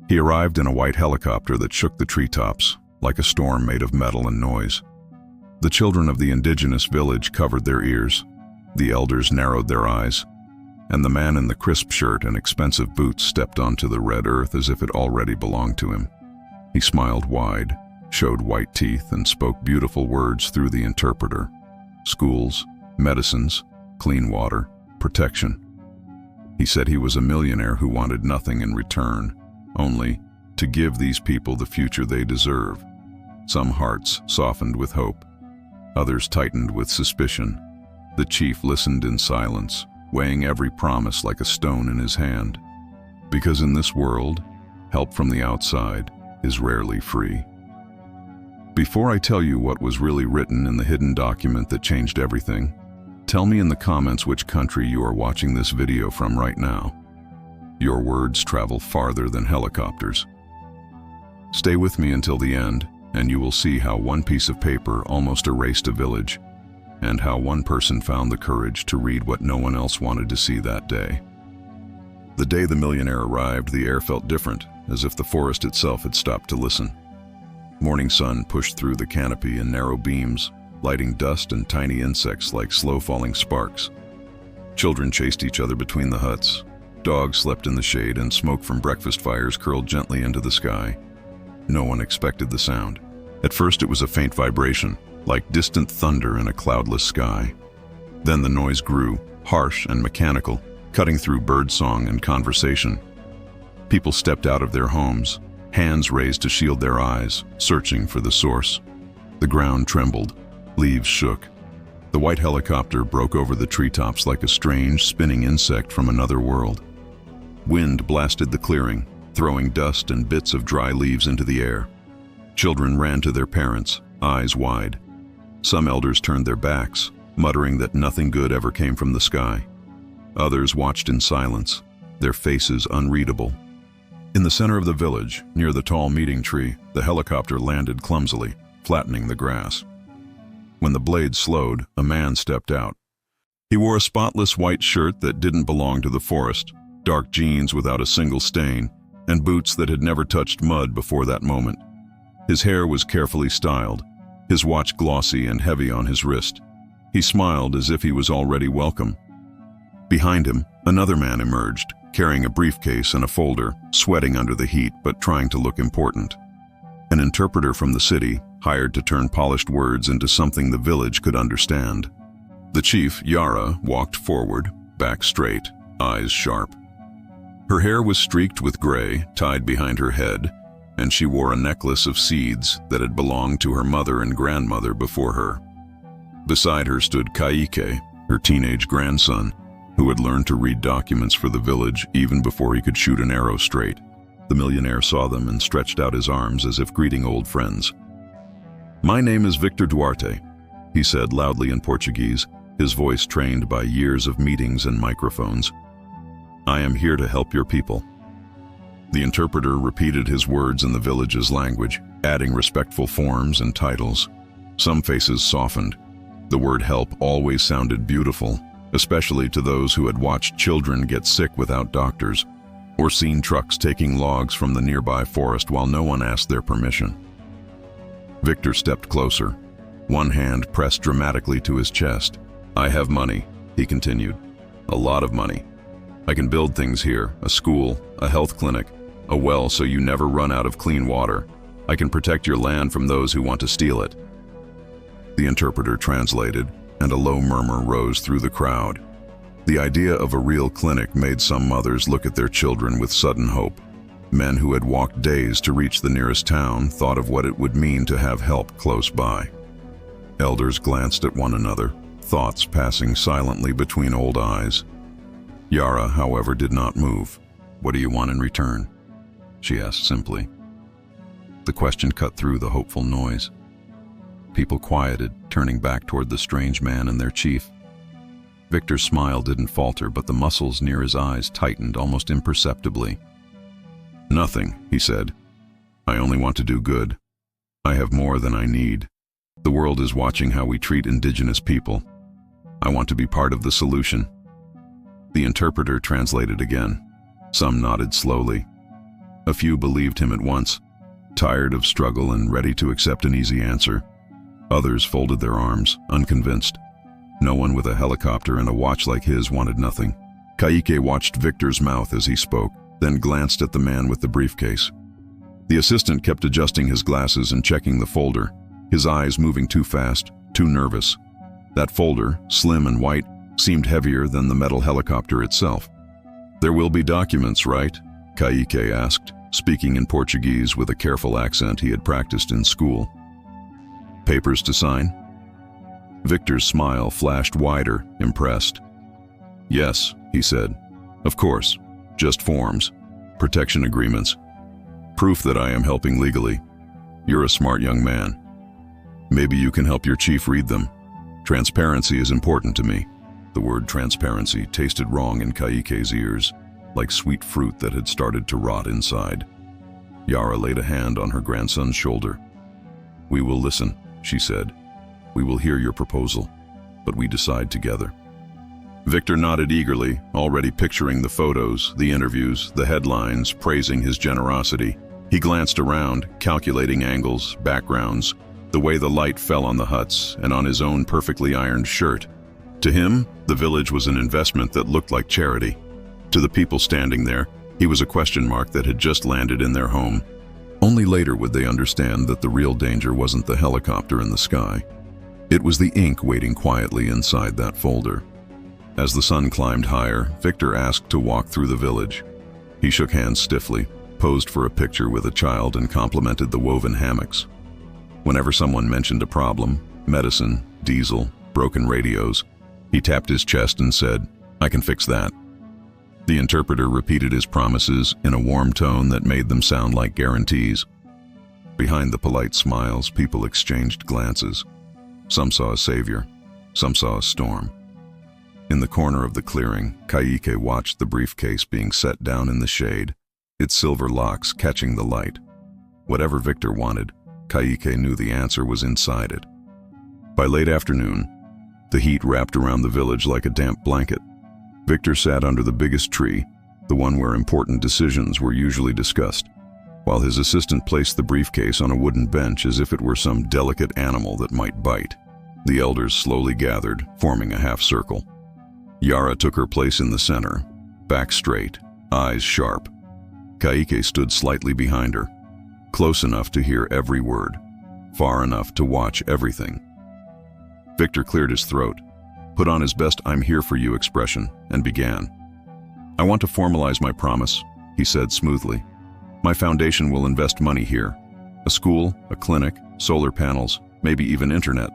He arrived in a white helicopter that shook the treetops, like a storm made of metal and noise. The children of the indigenous village covered their ears, the elders narrowed their eyes, and the man in the crisp shirt and expensive boots stepped onto the red earth as if it already belonged to him. He smiled wide, showed white teeth, and spoke beautiful words through the interpreter. Schools, medicines, clean water, protection. He said he was a millionaire who wanted nothing in return, only to give these people the future they deserve. Some hearts softened with hope, others tightened with suspicion. The chief listened in silence, weighing every promise like a stone in his hand. Because in this world, help from the outside is rarely free. Before I tell you what was really written in the hidden document that changed everything, tell me in the comments which country you are watching this video from right now. Your words travel farther than helicopters. Stay with me until the end, and you will see how one piece of paper almost erased a village, and how one person found the courage to read what no one else wanted to see that day. The day the millionaire arrived, the air felt different, as if the forest itself had stopped to listen. Morning sun pushed through the canopy in narrow beams, lighting dust and tiny insects like slow-falling sparks. Children chased each other between the huts. Dogs slept in the shade, and smoke from breakfast fires curled gently into the sky. No one expected the sound. At first it was a faint vibration, like distant thunder in a cloudless sky. Then the noise grew, harsh and mechanical, cutting through birdsong and conversation. People stepped out of their homes, hands raised to shield their eyes, searching for the source. The ground trembled, leaves shook. The white helicopter broke over the treetops like a strange, spinning insect from another world. Wind blasted the clearing, throwing dust and bits of dry leaves into the air. Children ran to their parents, eyes wide. Some elders turned their backs, muttering that nothing good ever came from the sky. Others watched in silence, their faces unreadable. In the center of the village, near the tall meeting tree, the helicopter landed clumsily, flattening the grass. When the blade slowed, a man stepped out. He wore a spotless white shirt that didn't belong to the forest, dark jeans without a single stain, and boots that had never touched mud before that moment. His hair was carefully styled, his watch glossy and heavy on his wrist. He smiled as if he was already welcome. Behind him, another man emerged, carrying a briefcase and a folder, sweating under the heat but trying to look important. An interpreter from the city, hired to turn polished words into something the village could understand. The chief, Yara, walked forward, back straight, eyes sharp. Her hair was streaked with gray, tied behind her head, and she wore a necklace of seeds that had belonged to her mother and grandmother before her. Beside her stood Kaike, her teenage grandson, who had learned to read documents for the village even before he could shoot an arrow straight. The millionaire saw them and stretched out his arms as if greeting old friends. "My name is Victor Duarte," he said loudly in Portuguese, his voice trained by years of meetings and microphones. "I am here to help your people." The interpreter repeated his words in the village's language, adding respectful forms and titles. Some faces softened. The word help always sounded beautiful, especially to those who had watched children get sick without doctors, or seen trucks taking logs from the nearby forest while no one asked their permission. Victor stepped closer, one hand pressed dramatically to his chest. "I have money," he continued. "A lot of money. I can build things here, a school, a health clinic, a well so you never run out of clean water. I can protect your land from those who want to steal it." The interpreter translated, and a low murmur rose through the crowd. The idea of a real clinic made some mothers look at their children with sudden hope. Men who had walked days to reach the nearest town thought of what it would mean to have help close by. Elders glanced at one another, thoughts passing silently between old eyes. Yara, however, did not move. "What do you want in return?" she asked simply. The question cut through the hopeful noise. People quieted, turning back toward the strange man and their chief. Victor's smile didn't falter, but the muscles near his eyes tightened almost imperceptibly. "Nothing," he said. "I only want to do good. I have more than I need. The world is watching how we treat indigenous people. I want to be part of the solution." The interpreter translated again. Some nodded slowly. A few believed him at once, tired of struggle and ready to accept an easy answer. Others folded their arms, unconvinced. No one with a helicopter and a watch like his wanted nothing. Kayike watched Victor's mouth as he spoke, then glanced at the man with the briefcase. The assistant kept adjusting his glasses and checking the folder, his eyes moving too fast, too nervous. That folder, slim and white, seemed heavier than the metal helicopter itself. "There will be documents, right?" Kayike asked, speaking in Portuguese with a careful accent he had practiced in school. "Papers to sign?" Victor's smile flashed wider, impressed. "Yes," he said. "Of course. Just forms. Protection agreements. Proof that I am helping legally. You're a smart young man. Maybe you can help your chief read them. Transparency is important to me." The word transparency tasted wrong in Kayike's ears, like sweet fruit that had started to rot inside. Yara laid a hand on her grandson's shoulder. "We will listen," she said. "We will hear your proposal, but we decide together." Victor nodded eagerly, already picturing the photos, the interviews, the headlines, praising his generosity. He glanced around, calculating angles, backgrounds, the way the light fell on the huts and on his own perfectly ironed shirt. To him, the village was an investment that looked like charity. To the people standing there, he was a question mark that had just landed in their home. Only later would they understand that the real danger wasn't the helicopter in the sky. It was the ink waiting quietly inside that folder. As the sun climbed higher, Victor asked to walk through the village. He shook hands stiffly, posed for a picture with a child, and complimented the woven hammocks. Whenever someone mentioned a problem, medicine, diesel, broken radios, he tapped his chest and said, "I can fix that." The interpreter repeated his promises in a warm tone that made them sound like guarantees. Behind the polite smiles, people exchanged glances. Some saw a savior, some saw a storm. In the corner of the clearing, Kayike watched the briefcase being set down in the shade, its silver locks catching the light. Whatever Victor wanted, Kayike knew the answer was inside it. By late afternoon, the heat wrapped around the village like a damp blanket. Victor sat under the biggest tree, the one where important decisions were usually discussed, while his assistant placed the briefcase on a wooden bench as if it were some delicate animal that might bite. The elders slowly gathered, forming a half circle. Yara took her place in the center, back straight, eyes sharp. Kayike stood slightly behind her, close enough to hear every word, far enough to watch everything. Victor cleared his throat, put on his best "I'm here for you" expression, and began. "I want to formalize my promise," he said smoothly. "My foundation will invest money here. A school, a clinic, solar panels, maybe even internet.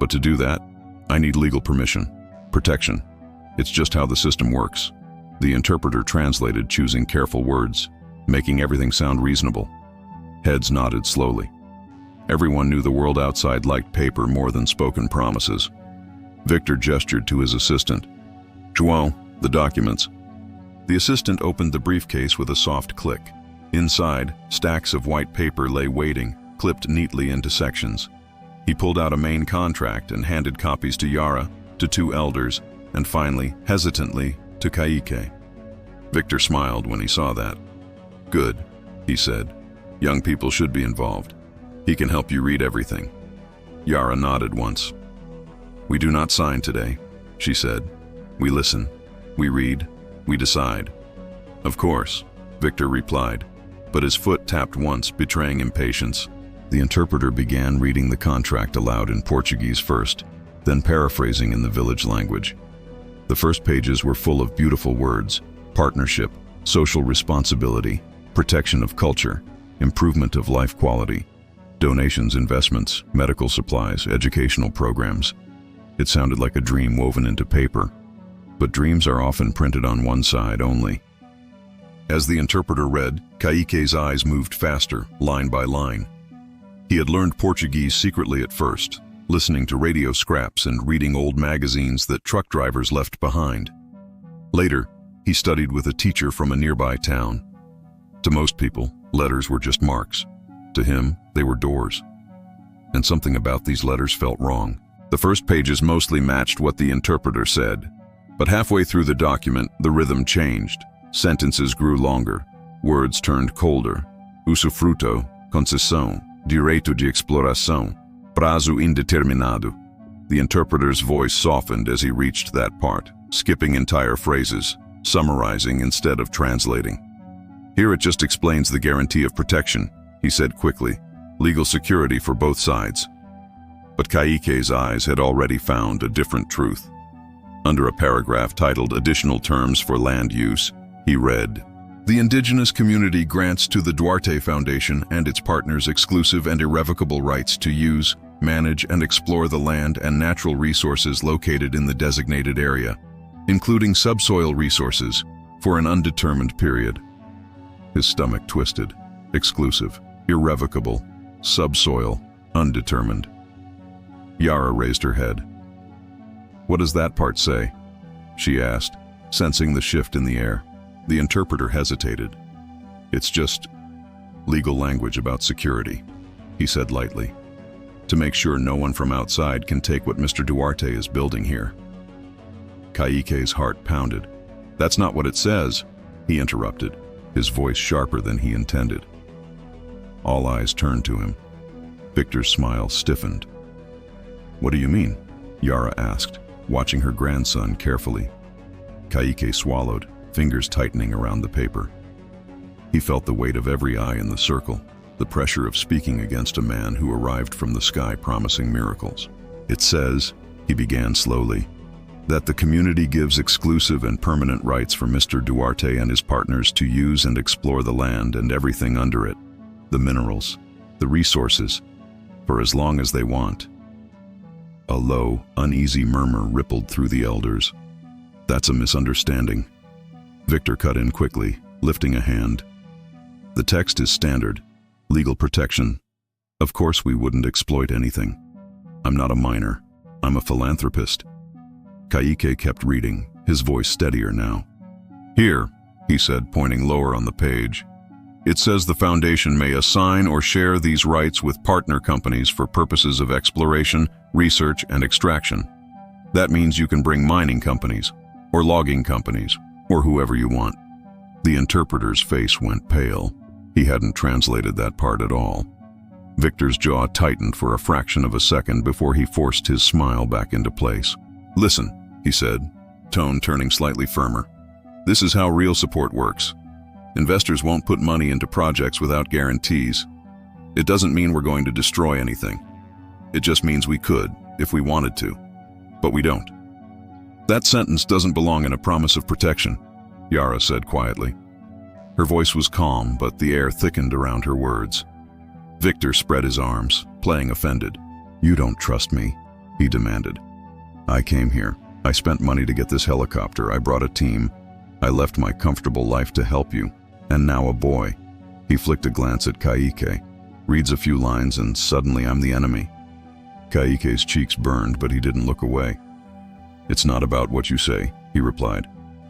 But to do that, I need legal permission, protection. It's just how the system works." The interpreter translated, choosing careful words, making everything sound reasonable. Heads nodded slowly. Everyone knew the world outside liked paper more than spoken promises. Victor gestured to his assistant. "João, the documents." The assistant opened the briefcase with a soft click. Inside, stacks of white paper lay waiting, clipped neatly into sections. He pulled out a main contract and handed copies to Yara, to two elders, and finally, hesitantly, to Kayike. Victor smiled when he saw that. "Good," he said. "Young people should be involved. He can help you read everything." Yara nodded once. "We do not sign today," she said. "We listen, we read, we decide." "Of course," Victor replied, but his foot tapped once, betraying impatience. The interpreter began reading the contract aloud in Portuguese first, then paraphrasing in the village language. The first pages were full of beautiful words: partnership, social responsibility, protection of culture, improvement of life quality, donations, investments, medical supplies, educational programs. It sounded like a dream woven into paper, but dreams are often printed on one side only. As the interpreter read, Kayike's eyes moved faster, line by line. He had learned Portuguese secretly at first, listening to radio scraps and reading old magazines that truck drivers left behind. Later, he studied with a teacher from a nearby town. To most people, letters were just marks. To him, they were doors. And something about these letters felt wrong. The first pages mostly matched what the interpreter said, but halfway through the document, the rhythm changed. Sentences grew longer. Words turned colder. Usufruto, concessão, direito de exploração, prazo indeterminado. The interpreter's voice softened as he reached that part, skipping entire phrases, summarizing instead of translating. Here it just explains the guarantee of protection, he said quickly. Legal security for both sides. But Kaike's eyes had already found a different truth. Under a paragraph titled Additional Terms for Land Use, he read, "The indigenous community grants to the Duarte Foundation and its partners exclusive and irrevocable rights to use, manage, and explore the land and natural resources located in the designated area, including subsoil resources, for an undetermined period." His stomach twisted. Exclusive, irrevocable, subsoil, undetermined. Yara raised her head. "What does that part say?" she asked, sensing the shift in the air. The interpreter hesitated. "It's just legal language about security," he said lightly, "to make sure no one from outside can take what Mr. Duarte is building here." Kaike's heart pounded. "That's not what it says," he interrupted, his voice sharper than he intended. All eyes turned to him. Victor's smile stiffened. "What do you mean?" Yara asked, watching her grandson carefully. Kaike swallowed, fingers tightening around the paper. He felt the weight of every eye in the circle, the pressure of speaking against a man who arrived from the sky promising miracles. "It says," he began slowly, "that the community gives exclusive and permanent rights for Mr. Duarte and his partners to use and explore the land and everything under it, the minerals, the resources, for as long as they want." A low, uneasy murmur rippled through the elders. "That's a misunderstanding." Victor cut in quickly, lifting a hand. "The text is standard. Legal protection. Of course we wouldn't exploit anything. I'm not a miner. I'm a philanthropist." Kaike kept reading, his voice steadier now. "Here," he said, pointing lower on the page, "it says the foundation may assign or share these rights with partner companies for purposes of exploration, research, and extraction. That means you can bring mining companies, or logging companies, or whoever you want." The interpreter's face went pale. He hadn't translated that part at all. Victor's jaw tightened for a fraction of a second before he forced his smile back into place. "Listen," he said, tone turning slightly firmer. "This is how real support works. Investors won't put money into projects without guarantees. It doesn't mean we're going to destroy anything. It just means we could, if we wanted to. But we don't." "That sentence doesn't belong in a promise of protection," Yara said quietly. Her voice was calm, but the air thickened around her words. Victor spread his arms, playing offended. "You don't trust me," he demanded. "I came here. I spent money to get this helicopter. I brought a team. I left my comfortable life to help you. And now a boy." He flicked a glance at Kaike, reads a few lines, and suddenly I'm the enemy. Kaike's cheeks burned, but he didn't look away. "It's not about what you say," he replied.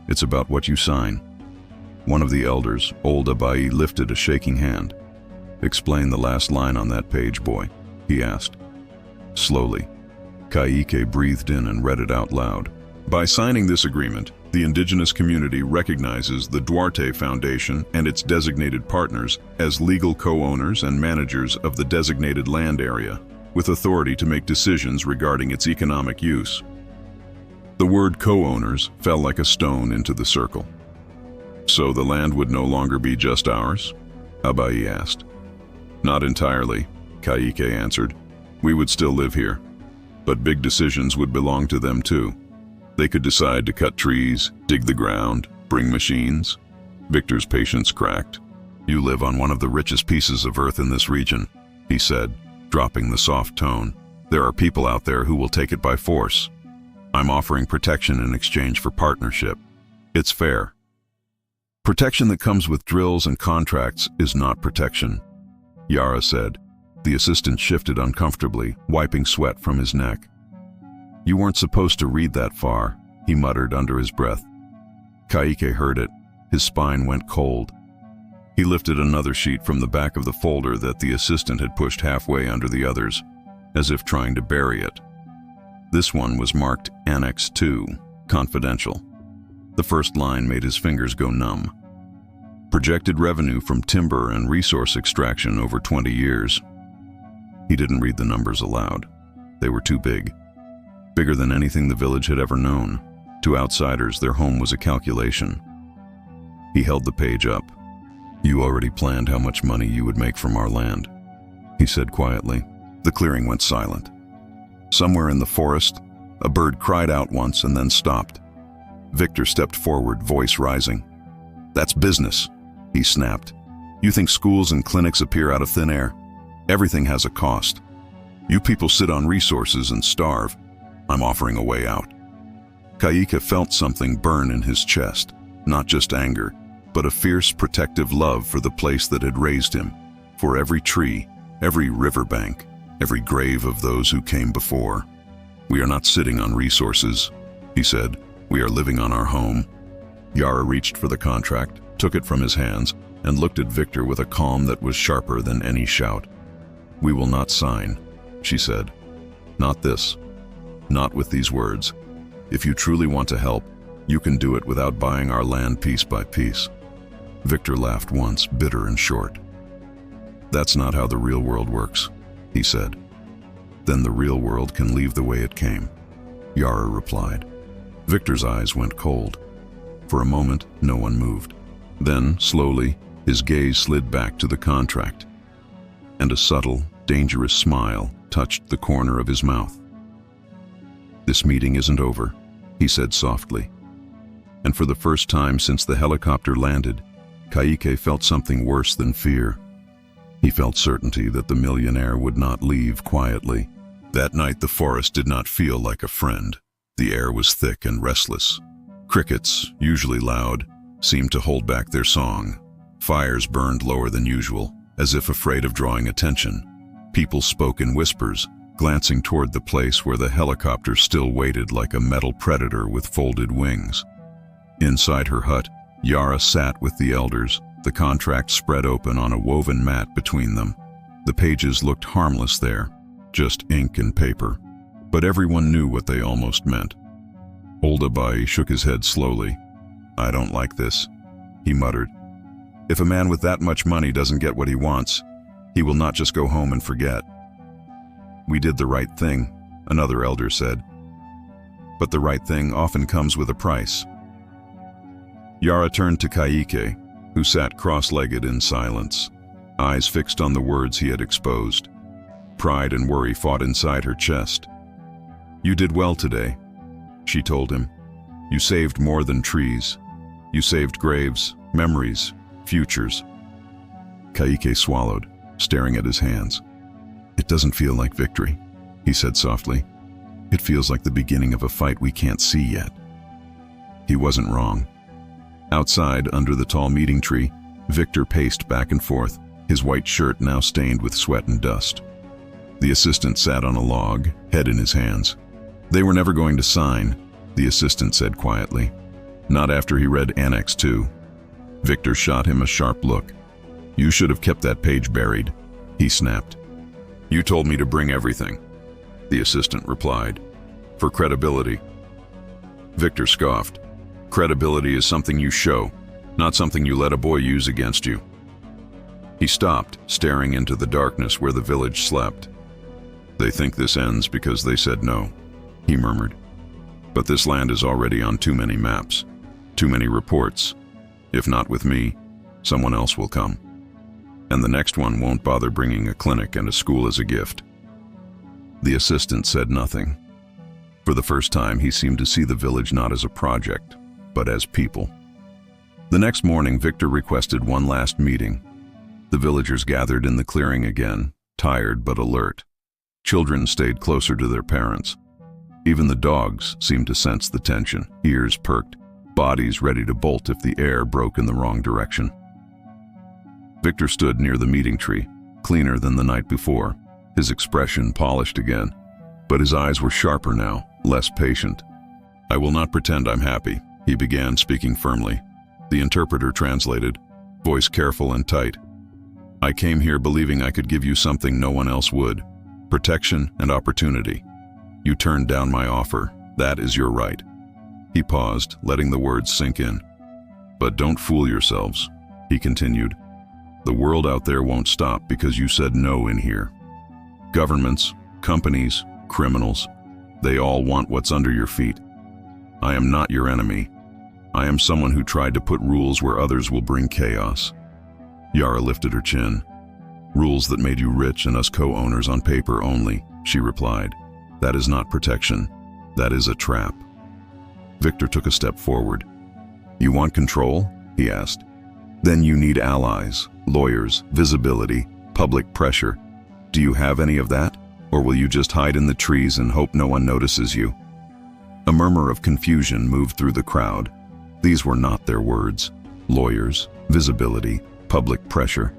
"It's about what you sign." One of the elders, old Abai, lifted a shaking hand. "Explain the last line on that page, boy," he asked. Slowly, Kaike breathed in and read it out loud. "By signing this agreement, the indigenous community recognizes the Duarte Foundation and its designated partners as legal co-owners and managers of the designated land area, with authority to make decisions regarding its economic use." The word co-owners fell like a stone into the circle. "So the land would no longer be just ours?" Abai asked. "Not entirely," Kaike answered. "We would still live here, but big decisions would belong to them too. They could decide to cut trees, dig the ground, bring machines." Victor's patience cracked. "You live on one of the richest pieces of earth in this region," he said, dropping the soft tone. "There are people out there who will take it by force. I'm offering protection in exchange for partnership. It's fair." "Protection that comes with drills and contracts is not protection," Yara said. The assistant shifted uncomfortably, wiping sweat from his neck. "You weren't supposed to read that far," he muttered under his breath. Kaike heard it. His spine went cold. He lifted another sheet from the back of the folder that the assistant had pushed halfway under the others, as if trying to bury it. This one was marked Annex 2, Confidential. The first line made his fingers go numb. Projected revenue from timber and resource extraction over 20 years. He didn't read the numbers aloud. They were too big. Bigger than anything the village had ever known. To outsiders, their home was a calculation. He held the page up. "You already planned how much money you would make from our land," he said quietly. The clearing went silent. Somewhere in the forest, a bird cried out once and then stopped. Victor stepped forward, voice rising. "That's business," he snapped. "You think schools and clinics appear out of thin air? Everything has a cost. You people sit on resources and starve. I'm offering a way out." Kaika felt something burn in his chest, not just anger, but a fierce protective love for the place that had raised him, for every tree, every riverbank, every grave of those who came before. "We are not sitting on resources," he said. "We are living on our home." Yara reached for the contract, took it from his hands, and looked at Victor with a calm that was sharper than any shout. "We will not sign," she said. "Not this. Not with these words. If you truly want to help, you can do it without buying our land piece by piece." Victor laughed once, bitter and short. "That's not how the real world works," he said. "Then the real world can leave the way it came," Yara replied. Victor's eyes went cold. For a moment, no one moved. Then, slowly, his gaze slid back to the contract, and a subtle, dangerous smile touched the corner of his mouth. "This meeting isn't over," he said softly. And for the first time since the helicopter landed, Kaike felt something worse than fear. He felt certainty that the millionaire would not leave quietly. That night the forest did not feel like a friend. The air was thick and restless. Crickets, usually loud, seemed to hold back their song. Fires burned lower than usual, as if afraid of drawing attention. People spoke in whispers, glancing toward the place where the helicopter still waited like a metal predator with folded wings. Inside her hut, Yara sat with the elders, the contract spread open on a woven mat between them. The pages looked harmless there, just ink and paper, but everyone knew what they almost meant. Oldabai shook his head slowly. "I don't like this," he muttered. "If a man with that much money doesn't get what he wants, he will not just go home and forget." "We did the right thing," another elder said. "But the right thing often comes with a price." Yara turned to Kaike, who sat cross-legged in silence, eyes fixed on the words he had exposed. Pride and worry fought inside her chest. "You did well today," she told him. "You saved more than trees. You saved graves, memories, futures." Kaike swallowed, staring at his hands. "It doesn't feel like victory," he said softly. "It feels like the beginning of a fight we can't see yet." He wasn't wrong. Outside, under the tall meeting tree, Victor paced back and forth, his white shirt now stained with sweat and dust. The assistant sat on a log, head in his hands. "They were never going to sign," the assistant said quietly. "Not after he read Annex 2. Victor shot him a sharp look. "You should have kept that page buried," he snapped. "You told me to bring everything," the assistant replied. "For credibility." Victor scoffed. "Credibility is something you show, not something you let a boy use against you." He stopped, staring into the darkness where the village slept. "They think this ends because they said no," he murmured. "But this land is already on too many maps, too many reports. If not with me, someone else will come. And the next one won't bother bringing a clinic and a school as a gift." The assistant said nothing. For the first time, he seemed to see the village not as a project, but as people. The next morning, Victor requested one last meeting. The villagers gathered in the clearing again, tired but alert. Children stayed closer to their parents. Even the dogs seemed to sense the tension, ears perked, bodies ready to bolt if the air broke in the wrong direction. Victor stood near the meeting tree, cleaner than the night before, his expression polished again, but his eyes were sharper now, less patient. "I will not pretend I'm happy," he began, speaking firmly. The interpreter translated, voice careful and tight. "I came here believing I could give you something no one else would, protection and opportunity. You turned down my offer. That is your right." He paused, letting the words sink in. "But don't fool yourselves. He continued, "The world out there won't stop because you said no in here. Governments, companies, criminals, they all want what's under your feet. I am not your enemy. I am someone who tried to put rules where others will bring chaos." Yara lifted her chin. "Rules that made you rich and us co-owners on paper only," she replied. "That is not protection. That is a trap." Victor took a step forward. "You want control?" he asked. "Then you need allies, lawyers, visibility, public pressure. Do you have any of that? Or will you just hide in the trees and hope no one notices you?" A murmur of confusion moved through the crowd. These were not their words. Lawyers, visibility, public pressure.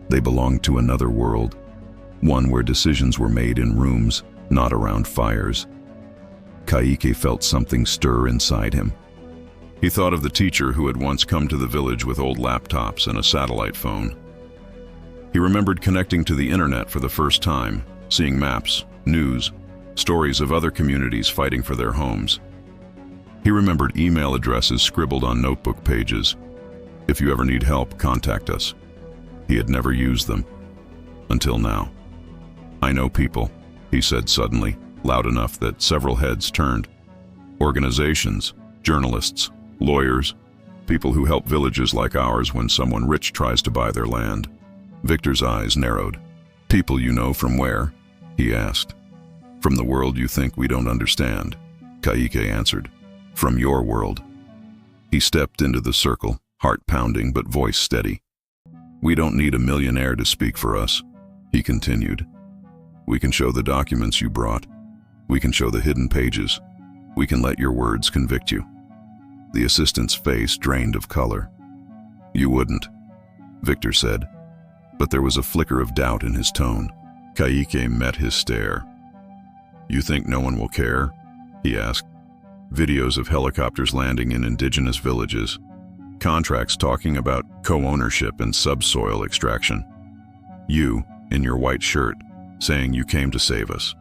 They belonged to another world, one where decisions were made in rooms, not around fires. Kaike felt something stir inside him. He thought of the teacher who had once come to the village with old laptops and a satellite phone. He remembered connecting to the internet for the first time, seeing maps, news, stories of other communities fighting for their homes. He remembered email addresses scribbled on notebook pages. "If you ever need help, contact us." He had never used them. Until now. "I know people," he said suddenly, loud enough that several heads turned. "Organizations, journalists, lawyers, people who help villages like ours when someone rich tries to buy their land." Victor's eyes narrowed. "People you know from where?" he asked. "From the world you think we don't understand," Kaike answered. "From your world." He stepped into the circle, heart pounding but voice steady. "We don't need a millionaire to speak for us," he continued. "We can show the documents you brought. We can show the hidden pages. We can let your words convict you." The assistant's face drained of color. "You wouldn't," Victor said, but there was a flicker of doubt in his tone. Kaike met his stare. "You think no one will care?" he asked. "Videos of helicopters landing in indigenous villages. Contracts talking about co-ownership and subsoil extraction. You, in your white shirt, saying you came to save us."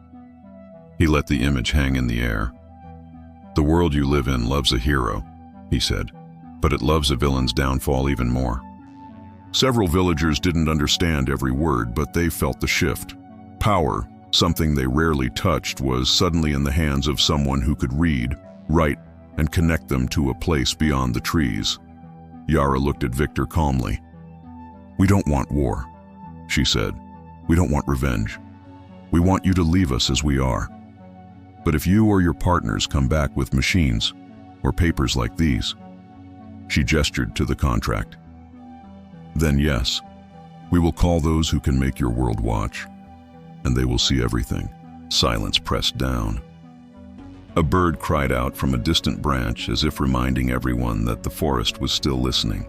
He let the image hang in the air. "The world you live in loves a hero," he said, "but it loves a villain's downfall even more." Several villagers didn't understand every word, but they felt the shift. Power, something they rarely touched, was suddenly in the hands of someone who could read, write, and connect them to a place beyond the trees. Yara looked at Victor calmly. "We don't want war," she said. "We don't want revenge. We want you to leave us as we are. But if you or your partners come back with machines or papers like these," she gestured to the contract, "then yes, we will call those who can make your world watch, and they will see everything." Silence pressed down. A bird cried out from a distant branch as if reminding everyone that the forest was still listening.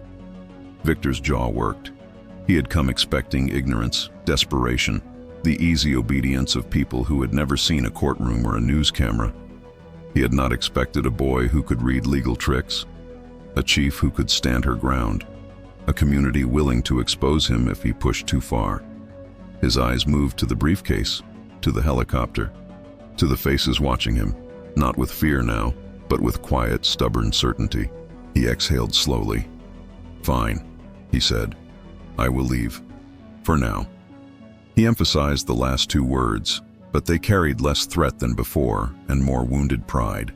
Victor's jaw worked. He had come expecting ignorance, desperation, the easy obedience of people who had never seen a courtroom or a news camera. He had not expected a boy who could read legal tricks, a chief who could stand her ground, a community willing to expose him if he pushed too far. His eyes moved to the briefcase, to the helicopter, to the faces watching him, not with fear now, but with quiet, stubborn certainty. He exhaled slowly. "Fine," he said. "I will leave. For now." He emphasized the last two words, but they carried less threat than before and more wounded pride.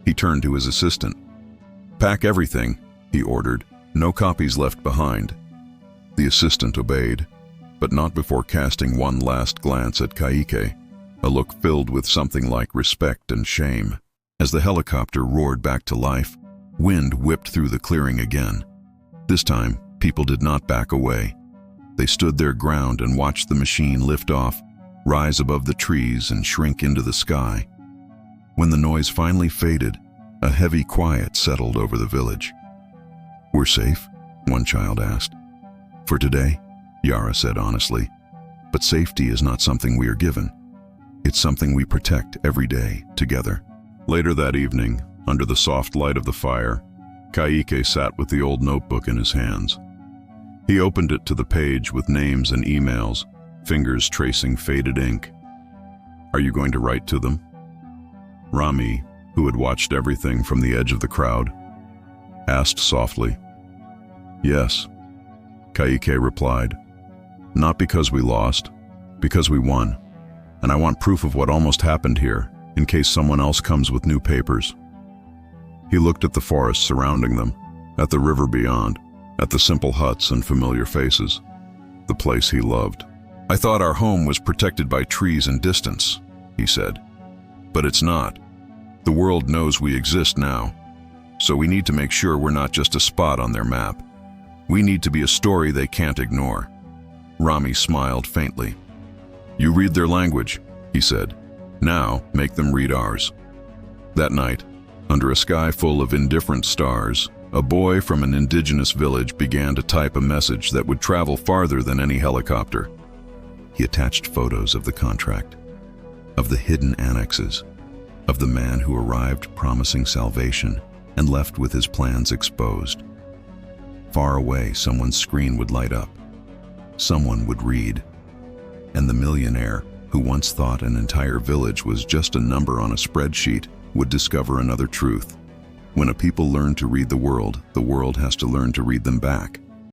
He turned to his assistant. "Pack everything," he ordered. "No copies left behind." The assistant obeyed, but not before casting one last glance at Kaike, a look filled with something like respect and shame. As the helicopter roared back to life, wind whipped through the clearing again. This time, people did not back away. They stood their ground and watched the machine lift off, rise above the trees and shrink into the sky. When the noise finally faded, a heavy quiet settled over the village. "We're safe?" one child asked. "For today," Yara said honestly. "But safety is not something we are given. It's something we protect every day, together." Later that evening, under the soft light of the fire, Kaike sat with the old notebook in his hands. He opened it to the page with names and emails, fingers tracing faded ink. "Are you going to write to them?" Rami, who had watched everything from the edge of the crowd, asked softly. "Yes, Kaike replied. Not because we lost, because we won. And I want proof of what almost happened here, in case someone else comes with new papers. He looked at the forest surrounding them, at the river beyond, at the simple huts and familiar faces, the place he loved. I thought our home was protected by trees and distance, he said. But it's not. The world knows we exist now, so we need to make sure we're not just a spot on their map. We need to be a story they can't ignore. Rami smiled faintly. You read their language, he said. Now make them read ours. That night, under a sky full of indifferent stars, a boy from an indigenous village began to type a message that would travel farther than any helicopter. He attached photos of the contract, of the hidden annexes, of the man who arrived promising salvation and left with his plans exposed. Far away, someone's screen would light up. Someone would read. And the millionaire, who once thought an entire village was just a number on a spreadsheet, would discover another truth. When a people learn to read the world has to learn to read them back.